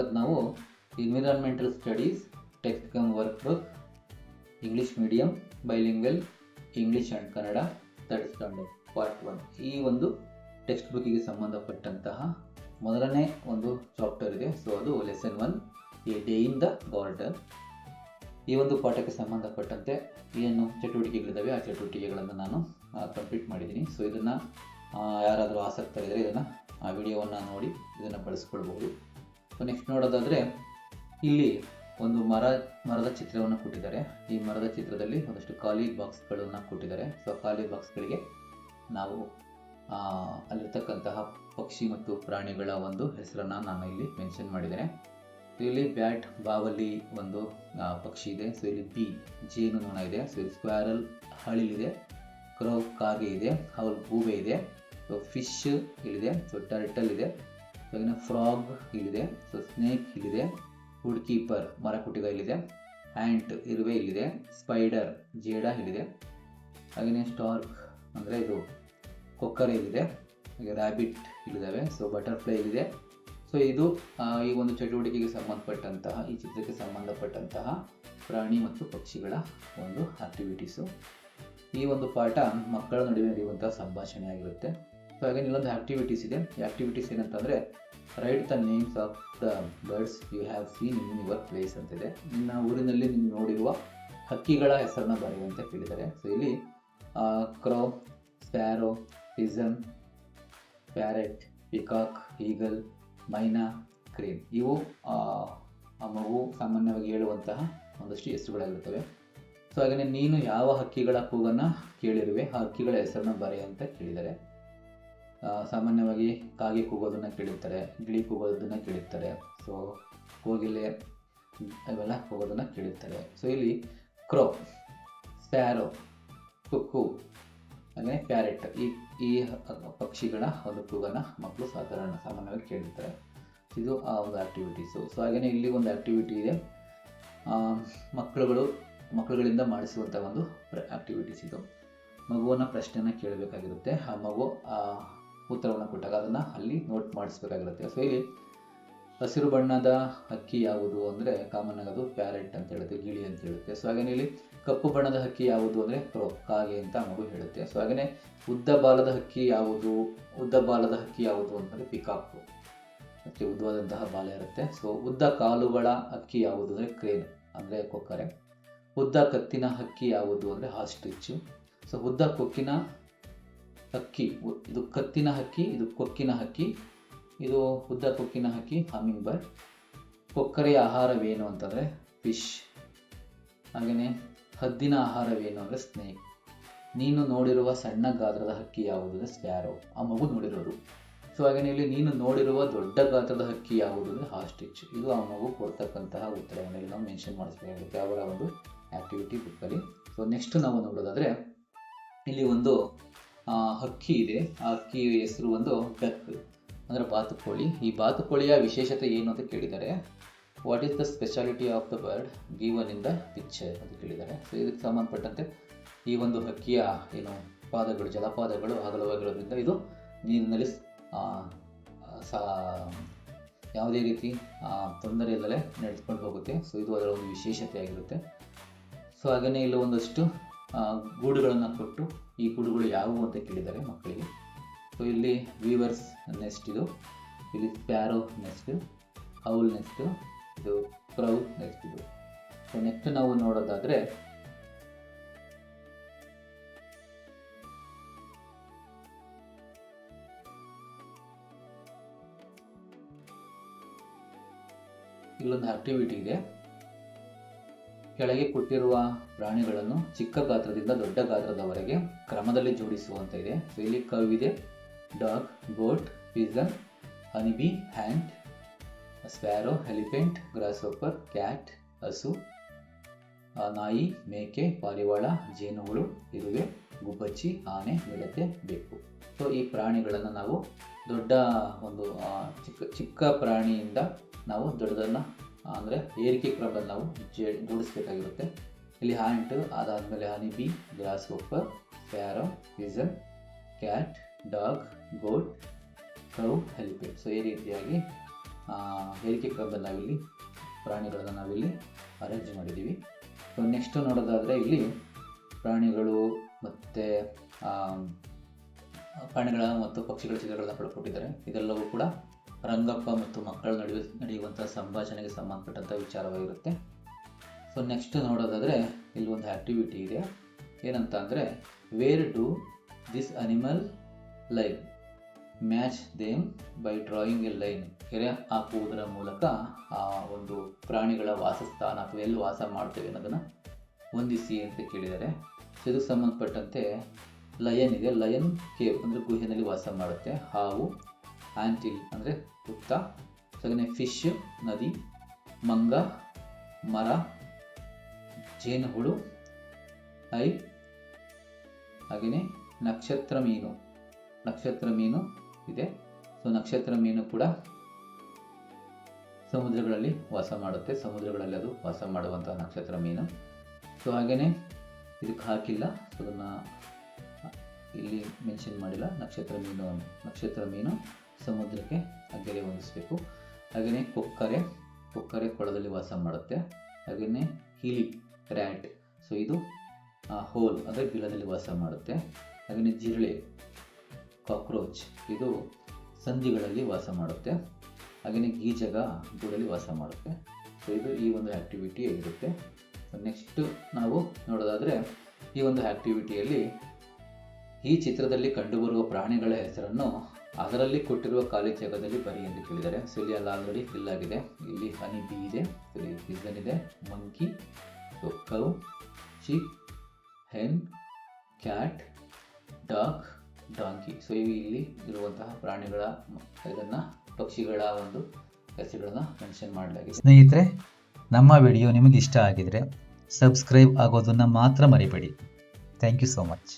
ಇವತ್ತು ನಾವು environmental studies text come work book English medium bilingual English and Kannada third standard part 1 ಈ ಒಂದು text ಬುಕ್ಕಿಗೆ ಸಂಬಂಧಪಟ್ಟಂತಹ ಮೊದಲನೇ ಒಂದು ಚಾಪ್ಟರ್ ಇದೆ. ಸೊ ಅದು lesson 1 A day in the garden. ಈ ಒಂದು ಪಾಠಕ್ಕೆ ಸಂಬಂಧಪಟ್ಟಂತೆ ಏನು ಚಟುವಟಿಕೆಗಳಿದ್ದಾವೆ ಆ ಚಟುವಟಿಕೆಗಳನ್ನು ನಾನು ಕಂಪ್ಲೀಟ್ ಮಾಡಿದ್ದೀನಿ. ಸೊ ಇದನ್ನು ಯಾರಾದರೂ ಆಸಕ್ತರಿದ್ದರೆ ಇದನ್ನು ಆ ವಿಡಿಯೋವನ್ನು ನೋಡಿ ಇದನ್ನು ಬಳಸ್ಕೊಳ್ಬಹುದು. ಸೊ ನೆಕ್ಸ್ಟ್ ನೋಡೋದಾದರೆ ಇಲ್ಲಿ ಒಂದು ಮರದ ಚಿತ್ರವನ್ನು ಕೊಟ್ಟಿದ್ದಾರೆ. ಈ ಮರದ ಚಿತ್ರದಲ್ಲಿ ಒಂದಷ್ಟು ಖಾಲಿ ಬಾಕ್ಸ್ಗಳನ್ನು ಕೊಟ್ಟಿದ್ದಾರೆ. ಸೊ ಖಾಲಿ ಬಾಕ್ಸ್ಗಳಿಗೆ ನಾವು ಅಲ್ಲಿರ್ತಕ್ಕಂತಹ ಪಕ್ಷಿ ಮತ್ತು ಪ್ರಾಣಿಗಳ ಒಂದು ಹೆಸರನ್ನು ನಾನು ಇಲ್ಲಿ ಮೆನ್ಷನ್ ಮಾಡಿದ್ದೇನೆ. ಇಲ್ಲಿ ಬ್ಯಾಟ್ ಬಾವಲಿ ಒಂದು ಪಕ್ಷಿ ಇದೆ. ಸೊ ಇಲ್ಲಿ ಬಿ ಜೇನುನೊಣ ಇದೆ. ಸೊ ಇಲ್ಲಿ ಸ್ಕ್ವಾರಲ್ ಹಳಿಲಿದೆ. ಕ್ರೋ ಕಾಗೆ ಇದೆ. ಹೌಲ್ ಗೂಬೆ ಇದೆ. ಸೊ ಫಿಶ್ ಇಲ್ಲಿದೆ. ಸೊ ಟರ್ಟಲ್ ಇದೆ. ಸೊ ಇನ್ನು ಫ್ರಾಗ್ ಇಲ್ಲಿದೆ. ಸೊ ಸ್ನೇಕ್ ಇಲ್ಲಿದೆ. ವುಡ್ ಕೀಪರ್ ಮರಕುಟಿಗ ಇಲ್ಲಿದೆ. ಆ್ಯಂಟ್ ಇರುವೆ ಇಲ್ಲಿದೆ. ಸ್ಪೈಡರ್ ಜೇಡ ಇಲ್ಲಿದೆ. ಹಾಗೆಯೇ ಸ್ಟಾರ್ಕ್ ಅಂದರೆ ಇದು ಕೊಕ್ಕರೆ ಇಲ್ಲಿದೆ. ಹಾಗೆ ರ್ಯಾಬಿಟ್ ಇಲ್ಲಿದ್ದಾವೆ. ಸೊ ಬಟರ್ಫ್ಲೈ ಇಲ್ಲಿದೆ. ಸೊ ಇದು ಈ ಒಂದು ಚಟುವಟಿಕೆಗೆ ಸಂಬಂಧಪಟ್ಟಂತಹ ಈ ಚಿತ್ರಕ್ಕೆ ಸಂಬಂಧಪಟ್ಟಂತಹ ಪ್ರಾಣಿ ಮತ್ತು ಪಕ್ಷಿಗಳ ಒಂದು ಆಕ್ಟಿವಿಟೀಸು. ಈ ಒಂದು ಪಾಠ ಮಕ್ಕಳ ನಡುವೆ ನಡೆಯುವಂತಹ ಸಂಭಾಷಣೆ ಆಗಿರುತ್ತೆ. ಸೊ ಹಾಗೆ ಇಲ್ಲೊಂದು ಆಕ್ಟಿವಿಟೀಸ್ ಇದೆ. ಈ ಆಕ್ಟಿವಿಟೀಸ್ ಏನಂತಂದರೆ write the names of the birds you have seen in your place ಅಂತಿದೆ. ನಿನ್ನ ಊರಿನಲ್ಲಿ ನೀವು ನೋಡಿರುವ ಹಕ್ಕಿಗಳ ಹೆಸರನ್ನು ಬರೆಯುವಂತೆ ಕೇಳಿದ್ದಾರೆ. ಸೊ ಇಲ್ಲಿ crow, sparrow, pigeon, parrot, peacock, eagle, myna, crane ಇವು ಆ ಮಗು ಸಾಮಾನ್ಯವಾಗಿ ಹೇಳುವಂತಹ ಒಂದಷ್ಟು ಹೆಸರುಗಳಾಗಿರುತ್ತವೆ. ಸೊ ಹಾಗೆಯೇ ನೀನು ಯಾವ ಹಕ್ಕಿಗಳ ಕೂಗನ್ನು ಕೇಳಿರುವೆ ಆ ಹಕ್ಕಿಗಳ ಹೆಸರನ್ನು ಬರೆಯುವಂತೆ ಕೇಳಿದ್ದಾರೆ. ಸಾಮಾನ್ಯವಾಗಿ ಕಾಗೆ ಕೂಗೋದನ್ನು ಕೇಳಿರ್ತಾರೆ, ಗಿಳಿ ಕೂಗೋದನ್ನು ಕೇಳಿರ್ತಾರೆ. ಸೊ ಕೋಗಿಲೆ ಇವೆಲ್ಲ ಕೂಗೋದನ್ನು ಕೇಳಿರ್ತಾರೆ. ಸೊ ಇಲ್ಲಿ ಕ್ರೋ, ಸ್ಪ್ಯಾರೋ, ಕುಕ್ಕು ಹಾಗೆ ಪ್ಯಾರೆಟ್ ಈ ಪಕ್ಷಿಗಳ ಒಂದು ಕೂಗನ್ನು ಮಕ್ಕಳು ಸಾಮಾನ್ಯವಾಗಿ ಕೇಳಿರ್ತಾರೆ. ಇದು ಆ ಒಂದು ಆ್ಯಕ್ಟಿವಿಟೀಸು. ಸೊ ಹಾಗೆಯೇ ಇಲ್ಲಿ ಒಂದು ಆ್ಯಕ್ಟಿವಿಟಿ ಇದೆ. ಮಕ್ಕಳುಗಳಿಂದ ಮಾಡಿಸುವಂಥ ಒಂದು ಆ್ಯಕ್ಟಿವಿಟೀಸ್ ಇದು. ಮಗುವನ್ನು ಪ್ರಶ್ನೆಯನ್ನು ಕೇಳಬೇಕಾಗಿರುತ್ತೆ. ಆ ಮಗು ಉತ್ತರವನ್ನು ಕೊಟ್ಟಾಗ ಅದನ್ನು ಅಲ್ಲಿ ನೋಟ್ ಮಾಡಿಸ್ಬೇಕಾಗಿರುತ್ತೆ. ಸೊ ಇಲ್ಲಿ ಹಸಿರು ಬಣ್ಣದ ಹಕ್ಕಿ ಯಾವುದು ಅಂದರೆ ಕಾಮನ್ ಆಗೋದು ಪ್ಯಾರೆಟ್ ಅಂತ ಹೇಳುತ್ತೆ, ಗಿಳಿ ಅಂತ ಹೇಳುತ್ತೆ. ಸೊ ಹಾಗೆಯೇ ಇಲ್ಲಿ ಕಪ್ಪು ಬಣ್ಣದ ಹಕ್ಕಿ ಯಾವುದು ಅಂದರೆ ಕ್ರೋ, ಕಾಗೆ ಅಂತ ಮಗು ಹೇಳುತ್ತೆ. ಸೊ ಹಾಗೆಯೇ ಉದ್ದ ಬಾಲದ ಹಕ್ಕಿ ಯಾವುದು ಅಂತಂದರೆ ಪಿಕಾಕು, ಅದಕ್ಕೆ ಉದ್ದವಾದಂತಹ ಬಾಲ ಇರುತ್ತೆ. ಸೊ ಉದ್ದ ಕಾಲುಗಳ ಹಕ್ಕಿ ಯಾವುದು ಅಂದರೆ ಕ್ರೇನ್ ಅಂದರೆ ಕೊಕ್ಕರೆ. ಉದ್ದ ಕತ್ತಿನ ಹಕ್ಕಿ ಯಾವುದು ಅಂದರೆ ಆಸ್ಟ್ರಿಚ್. ಸೊ ಉದ್ದ ಕೊಕ್ಕಿನ ಹಕ್ಕಿ, ಇದು ಕತ್ತಿನ ಹಕ್ಕಿ, ಇದು ಕೊಕ್ಕಿನ ಹಕ್ಕಿ, ಇದು ಉದ್ದ ಕೊಕ್ಕಿನ ಹಕ್ಕಿ ಹಮ್ಮಿಂಗ್ ಬರ್ಡ್. ಕೊಕ್ಕರೆಯ ಆಹಾರವೇನು ಅಂತಂದರೆ ಫಿಶ್. ಹಾಗೆಯೇ ಹದ್ದಿನ ಆಹಾರವೇನು ಅಂದರೆ ಸ್ನೇಕ್. ನೀನು ನೋಡಿರುವ ಸಣ್ಣ ಗಾತ್ರದ ಹಕ್ಕಿ ಯಾವುದು ಅಂದರೆ ಸ್ಪ್ಯಾರೋ, ಆ ಮಗು ನೋಡಿರೋದು. ಸೊ ಹಾಗೆಯೇ ಇಲ್ಲಿ ನೀನು ನೋಡಿರುವ ದೊಡ್ಡ ಗಾತ್ರದ ಹಕ್ಕಿ ಯಾವುದು ಅಂದರೆ ಆಸ್ಟ್ರಿಚ್. ಇದು ಆ ಮಗು ಕೊಡ್ತಕ್ಕಂತಹ ಉತ್ತರವನ್ನು ನಾವು ಮೆನ್ಷನ್ ಮಾಡಿಸಬೇಕಾಗುತ್ತೆ ಅವರ ಒಂದು ಆ್ಯಕ್ಟಿವಿಟಿ ಬುಕ್ಕಲ್ಲಿ. ಸೊ ನೆಕ್ಸ್ಟ್ ನಾವು ನೋಡೋದಾದರೆ ಇಲ್ಲಿ ಒಂದು ಹಕ್ಕಿ ಇದೆ. ಆ ಹಕ್ಕಿ ಹೆಸರು ಒಂದು ಡಕ್ ಅಂದರೆ ಬಾತುಕೋಳಿ. ಈ ಬಾತುಕೋಳಿಯ ವಿಶೇಷತೆ ಏನು ಅಂತ ಕೇಳಿದ್ದಾರೆ. What is the speciality of the bird given in the picture ಅಂತ ಕೇಳಿದ್ದಾರೆ. ಸೊ ಇದಕ್ಕೆ ಸಂಬಂಧಪಟ್ಟಂತೆ ಈ ಒಂದು ಹಕ್ಕಿಯ ಏನು ಪಾದಗಳು, ಜಲಪಾದಗಳು ಅಗಲವಾಗಿರೋದ್ರಿಂದ ಇದು ನೀರಿನಲ್ಲಿ ಯಾವುದೇ ರೀತಿ ತೊಂದರೆ ಇಲ್ಲದೆ ನಡೆದುಕೊಂಡು ಹೋಗುತ್ತೆ. ಸೊ ಇದು ಅದರ ಒಂದು ವಿಶೇಷತೆ ಆಗಿರುತ್ತೆ. ಸೊ ಹಾಗೆಯೇ ಇಲ್ಲಿ ಒಂದಷ್ಟು ಗೂಡುಗಳನ್ನು ಕೊಟ್ಟು ಈ ಗೂಡುಗಳು ಯಾವುವು ಅಂತ ಕೇಳಿದ್ದಾರೆ ಮಕ್ಕಳಿಗೆ. ಸೊ ಇಲ್ಲಿ ವೀವರ್ಸ್ ನೆಸ್ಟ್, ಇಲ್ಲಿ ಸ್ಪ್ಯಾರೋ ನೆಸ್ಟ್, ಹೌಲ್ ನೆಸ್ಟ್, ಇದು ಕ್ರೌ ನೆಸ್ಟ್ ಇದು. ಸೊ ನೆಕ್ಸ್ಟ್ ನಾವು ನೋಡೋದಾದರೆ ಇಲ್ಲೊಂದು ಆಕ್ಟಿವಿಟಿ ಇದೆ. ಕೆಳಗೆ ಕೊಟ್ಟಿರುವ ಪ್ರಾಣಿಗಳನ್ನು ಚಿಕ್ಕ ಗಾತ್ರದಿಂದ ದೊಡ್ಡ ಗಾತ್ರದವರೆಗೆ ಕ್ರಮದಲ್ಲಿ ಜೋಡಿಸುವಂತ ಇದೆ. ಸೊ ಇಲ್ಲಿ ಕವ್ ಇದೆ, dog, goat, pigeon, honeybee, ant, sparrow, elephant, grasshopper, cat, ಹಸು, ನಾಯಿ, ಮೇಕೆ, ಪಾರಿವಾಳ, ಜೇನುಹುಳು, ಇರುವೆ, ಗುಬ್ಬಚ್ಚಿ, ಆನೆ, ಮಿಡತೆ, ಬೆಕ್ಕು. ಸೊ ಈ ಪ್ರಾಣಿಗಳನ್ನು ನಾವು ದೊಡ್ಡ ಒಂದು ಚಿಕ್ಕ ಪ್ರಾಣಿಯಿಂದ ನಾವು ದೊಡ್ಡದನ್ನು ಅಂದರೆ ಏರಿಕೆ ಕ್ರಮದಲ್ಲಿ ನಾವು ಜೋಡಿಸಬೇಕಾಗಿರುತ್ತೆ. ಇಲ್ಲಿ ಹ್ಯಾಂಟ್, ಅದಾದಮೇಲೆ honeybee, grasshopper, sparrow, pigeon, cat, dog, goat, cow, elephant. So ಈ ರೀತಿಯಾಗಿ ಏರಿಕೆ ಕ್ರಮದಲ್ಲಿ ನಾವಿಲ್ಲಿ ಪ್ರಾಣಿಗಳನ್ನು ನಾವಿಲ್ಲಿ ಅರೇಂಜ್ ಮಾಡಿದ್ದೀವಿ. ಸೊ ನೆಕ್ಸ್ಟ್ ನೋಡೋದಾದರೆ ಇಲ್ಲಿ ಪ್ರಾಣಿಗಳು ಮತ್ತು ಪ್ರಾಣಿಗಳ ಮತ್ತು ಪಕ್ಷಿಗಳ ಚಿತ್ರಗಳನ್ನು ಕೂಡ ಕೊಟ್ಟಿದ್ದಾರೆ. ಇದೆಲ್ಲವೂ ಕೂಡ ರಂಗಪ್ಪ ಮತ್ತು ಮಕ್ಕಳ ನಡುವೆ ನಡೆಯುವಂಥ ಸಂಭಾಷಣೆಗೆ ಸಂಬಂಧಪಟ್ಟಂಥ ವಿಚಾರವಾಗಿರುತ್ತೆ. ಸೊ ನೆಕ್ಸ್ಟ್ ನೋಡೋದಾದರೆ ಇಲ್ಲಿ ಒಂದು ಆ್ಯಕ್ಟಿವಿಟಿ ಇದೆ. ಏನಂತ ಅಂದರೆ where do this animal live, match them by drawing A line. ಕೆರೆ ಹಾಕುವುದರ ಮೂಲಕ ಆ ಒಂದು ಪ್ರಾಣಿಗಳ ವಾಸಸ್ಥಾನ ಅಥವಾ ಎಲ್ಲಿ ವಾಸ ಮಾಡ್ತೇವೆ ಅನ್ನೋದನ್ನು ಹೊಂದಿಸಿ ಅಂತ ಕೇಳಿದ್ದಾರೆ. ಸೊ ಇದಕ್ಕೆ ಸಂಬಂಧಪಟ್ಟಂತೆ ಲಯನ್ ಇದೆ. ಲಯನ್ ಕೇವ್ ಅಂದರೆ ಗುಹೆಯಲ್ಲಿ ವಾಸ ಮಾಡುತ್ತೆ. ಹಾವು ಆ್ಯಂಟಿಲ್ ಅಂದರೆ ಹುತ್ತ. ಹಾಗೆಯೇ ಫಿಶ್ ನದಿ, ಮಂಗ ಮರ, ಜೇನುಹುಳು ಐ, ಹಾಗೆಯೇ ನಕ್ಷತ್ರ ಮೀನು ಇದೆ. ಸೊ ನಕ್ಷತ್ರ ಮೀನು ಕೂಡ ಸಮುದ್ರಗಳಲ್ಲಿ ವಾಸ ಮಾಡುತ್ತೆ. ಸಮುದ್ರಗಳಲ್ಲಿ ಅದು ವಾಸ ಮಾಡುವಂತಹ ನಕ್ಷತ್ರ ಮೀನು. ಸೊ ಹಾಗೆಯೇ ಇದಕ್ಕೆ ಹಾಕಿಲ್ಲ, ಸೊ ಅದನ್ನು ಇಲ್ಲಿ ಮೆನ್ಷನ್ ಮಾಡಿಲ್ಲ. ನಕ್ಷತ್ರ ಮೀನು ಸಮುದ್ರಕ್ಕೆ ಅಗ್ಗೆರೆ ಹೊಂದಿಸಬೇಕು. ಹಾಗೆಯೇ ಕೊಕ್ಕರೆ ಕೊಳದಲ್ಲಿ ವಾಸ ಮಾಡುತ್ತೆ. ಹಾಗೆಯೇ ಹಿಲಿ ರ್ಯಾಟ್, ಸೊ ಇದು ಹೋಲ್ ಅಂದರೆ ಬಿಲದಲ್ಲಿ ವಾಸ ಮಾಡುತ್ತೆ. ಹಾಗೆಯೇ ಜಿರಳೆ ಕಾಕ್ರೋಚ್, ಇದು ಸಂಧಿಗಳಲ್ಲಿ ವಾಸ ಮಾಡುತ್ತೆ. ಹಾಗೆಯೇ ಗೀಜಗ ಗೂಡಲ್ಲಿ ವಾಸ ಮಾಡುತ್ತೆ. ಸೊ ಇದು ಈ ಒಂದು ಆ್ಯಕ್ಟಿವಿಟಿ ಆಗಿರುತ್ತೆ. ನೆಕ್ಸ್ಟ್ ನಾವು ನೋಡೋದಾದರೆ ಈ ಒಂದು ಆ್ಯಕ್ಟಿವಿಟಿಯಲ್ಲಿ ಈ ಚಿತ್ರದಲ್ಲಿ ಕಂಡುಬರುವ ಪ್ರಾಣಿಗಳ ಹೆಸರನ್ನು ಅದರಲ್ಲಿ ಕೊಟ್ಟಿರುವ ಖಾಲಿ ಜಾಗದಲ್ಲಿ ಬರಿ ಎಂದು ಕೇಳಿದ್ದಾರೆ. ಸೊ ಇಲ್ಲಿ ಎಲ್ಲ ಆಲ್ರೆಡಿ ಫಿಲ್ ಆಗಿದೆ. ಇಲ್ಲಿ ಹನಿ ಬಿ ಇದೆ, ಇಲ್ಲಿ ಪಿಜನ್ ಇದೆ, monkey, cow, sheep, hen, cat, dog, donkey. So ಇವು ಇಲ್ಲಿ ಇರುವಂತಹ ಪ್ರಾಣಿಗಳ ಪಕ್ಷಿಗಳ ಒಂದು ಹೆಸರುಗಳನ್ನು ಮೆನ್ಷನ್ ಮಾಡಲಾಗಿದೆ. ಸ್ನೇಹಿತರೆ, ನಮ್ಮ ವಿಡಿಯೋ ನಿಮಗೆ ಇಷ್ಟ ಆಗಿದರೆ ಸಬ್ಸ್ಕ್ರೈಬ್ ಆಗೋದನ್ನು ಮಾತ್ರ ಮರಿಬೇಡಿ. Thank you so much.